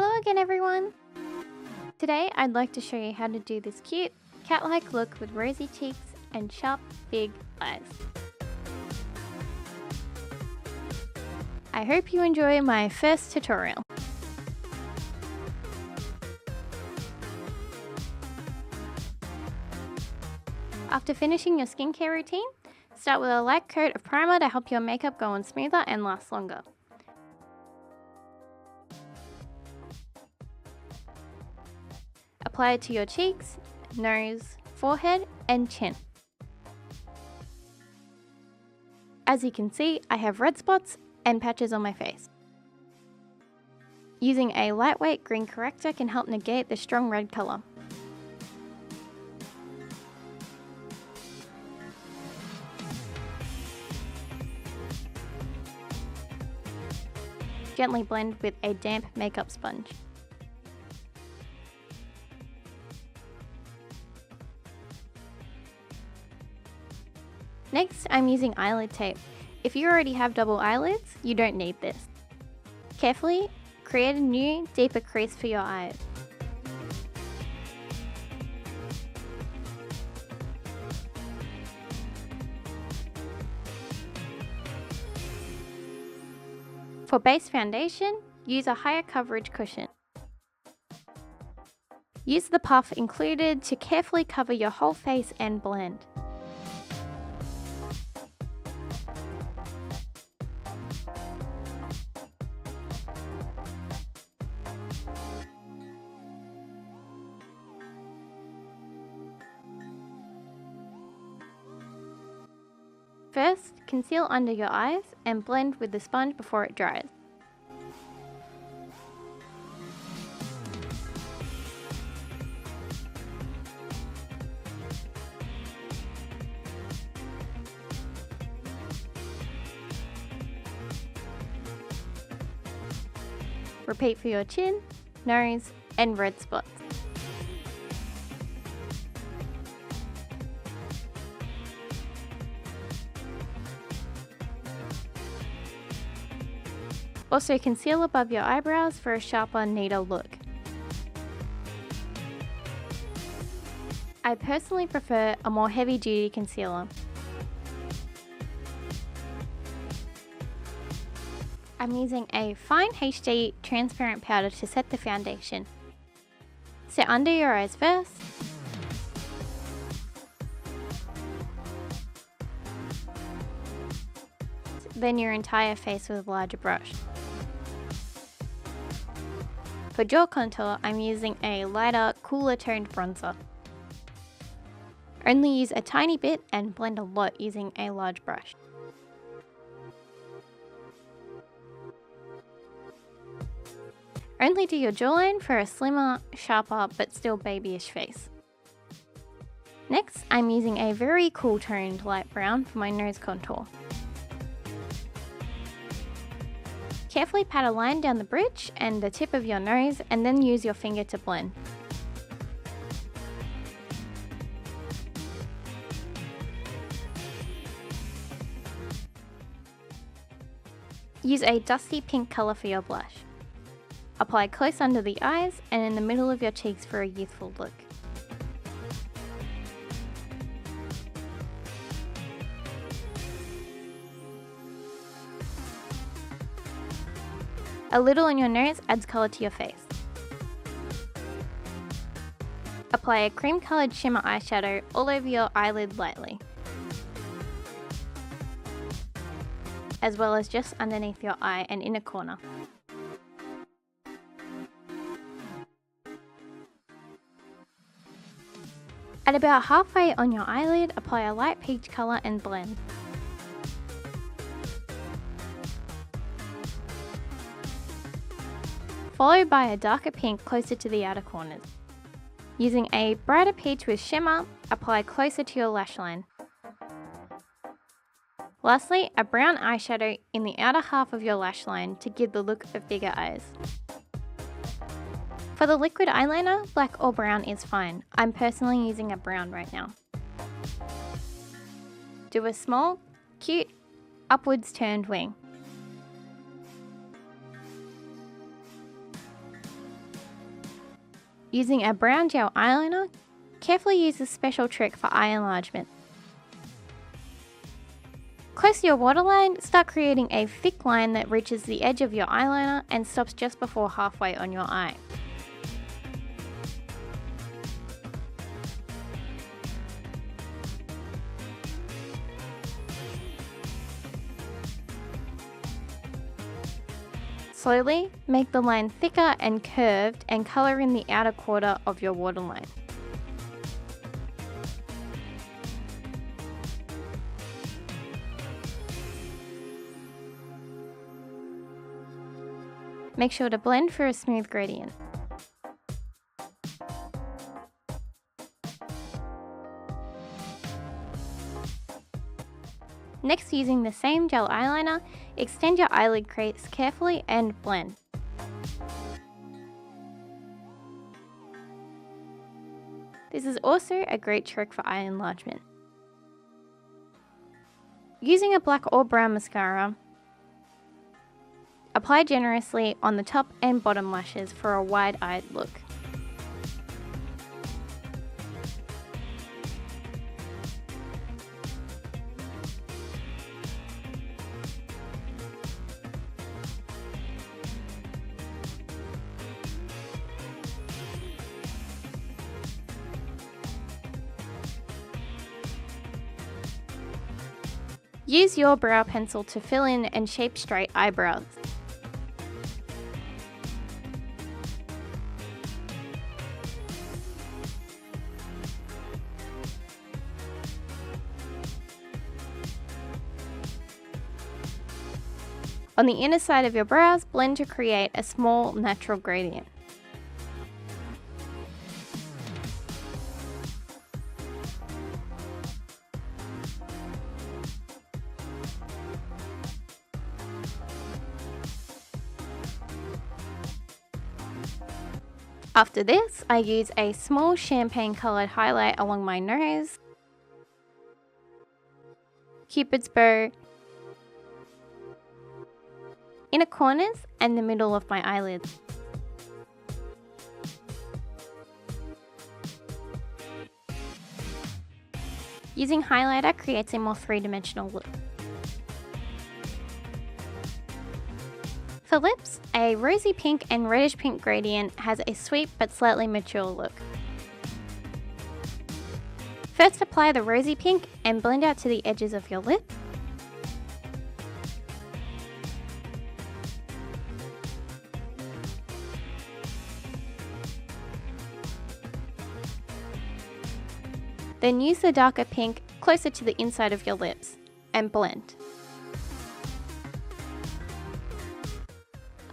Hello again everyone! Today I'd like to show you how to do this cute cat-like look with rosy cheeks and sharp big eyes. I hope you enjoy my first tutorial. After finishing your skincare routine, start with a light coat of primer to help your makeup go on smoother and last longer. Apply it to your cheeks, nose, forehead, and chin. As you can see, I have red spots and patches on my face. Using a lightweight green corrector can help negate the strong red colour. Gently blend with a damp makeup sponge. Next, I'm using eyelid tape. If you already have double eyelids, you don't need this. Carefully, create a new, deeper crease for your eyes. For base foundation, use a higher coverage cushion. Use the puff included to carefully cover your whole face and blend. First, conceal under your eyes and blend with the sponge before it dries. Repeat for your chin, nose, and red spots. Also conceal above your eyebrows for a sharper, neater look. I personally prefer a more heavy-duty concealer. I'm using a fine HD transparent powder to set the foundation. Set under your eyes first. Then your entire face with a larger brush. For jaw contour, I'm using a lighter, cooler toned bronzer. Only use a tiny bit and blend a lot using a large brush. Only do your jawline for a slimmer, sharper, but still babyish face. Next, I'm using a very cool toned light brown for my nose contour. Carefully pat a line down the bridge and the tip of your nose, and then use your finger to blend. Use a dusty pink colour for your blush. Apply close under the eyes and in the middle of your cheeks for a youthful look. A little on your nose adds colour to your face. Apply a cream-coloured shimmer eyeshadow all over your eyelid lightly, as well as just underneath your eye and inner corner. At about halfway on your eyelid, apply a light peach colour and blend. Followed by a darker pink closer to the outer corners. Using a brighter peach with shimmer, apply closer to your lash line. Lastly, a brown eyeshadow in the outer half of your lash line to give the look of bigger eyes. For the liquid eyeliner, black or brown is fine. I'm personally using a brown right now. Do a small, cute, upwards turned wing. Using a brown gel eyeliner, carefully use a special trick for eye enlargement. Close to your waterline, start creating a thick line that reaches the edge of your eyeliner and stops just before halfway on your eye. Slowly, make the line thicker and curved and colour in the outer quarter of your waterline. Make sure to blend for a smooth gradient. Next, using the same gel eyeliner, extend your eyelid crease carefully and blend. This is also a great trick for eye enlargement. Using a black or brown mascara, apply generously on the top and bottom lashes for a wide-eyed look. Use your brow pencil to fill in and shape straight eyebrows. On the inner side of your brows, blend to create a small natural gradient. After this, I use a small champagne coloured highlight along my nose, Cupid's bow, inner corners and the middle of my eyelids. Using highlighter creates a more three-dimensional look. For lips, a rosy pink and reddish pink gradient has a sweet but slightly mature look. First, apply the rosy pink and blend out to the edges of your lip. Then use the darker pink closer to the inside of your lips and blend.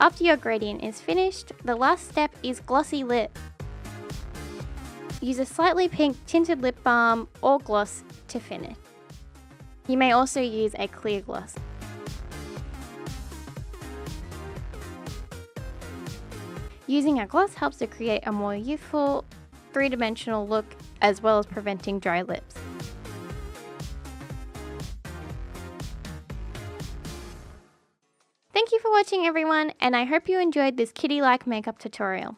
After your gradient is finished, the last step is glossy lip. Use a slightly pink tinted lip balm or gloss to finish. You may also use a clear gloss. Using a gloss helps to create a more youthful, three-dimensional look as well as preventing dry lips. Thank you for watching everyone, and I hope you enjoyed this kitty-like makeup tutorial.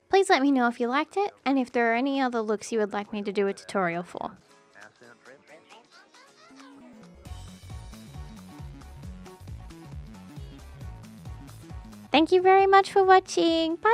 Please let me know if you liked it, and if there are any other looks you would like me to do a tutorial for. Thank you very much for watching. Bye!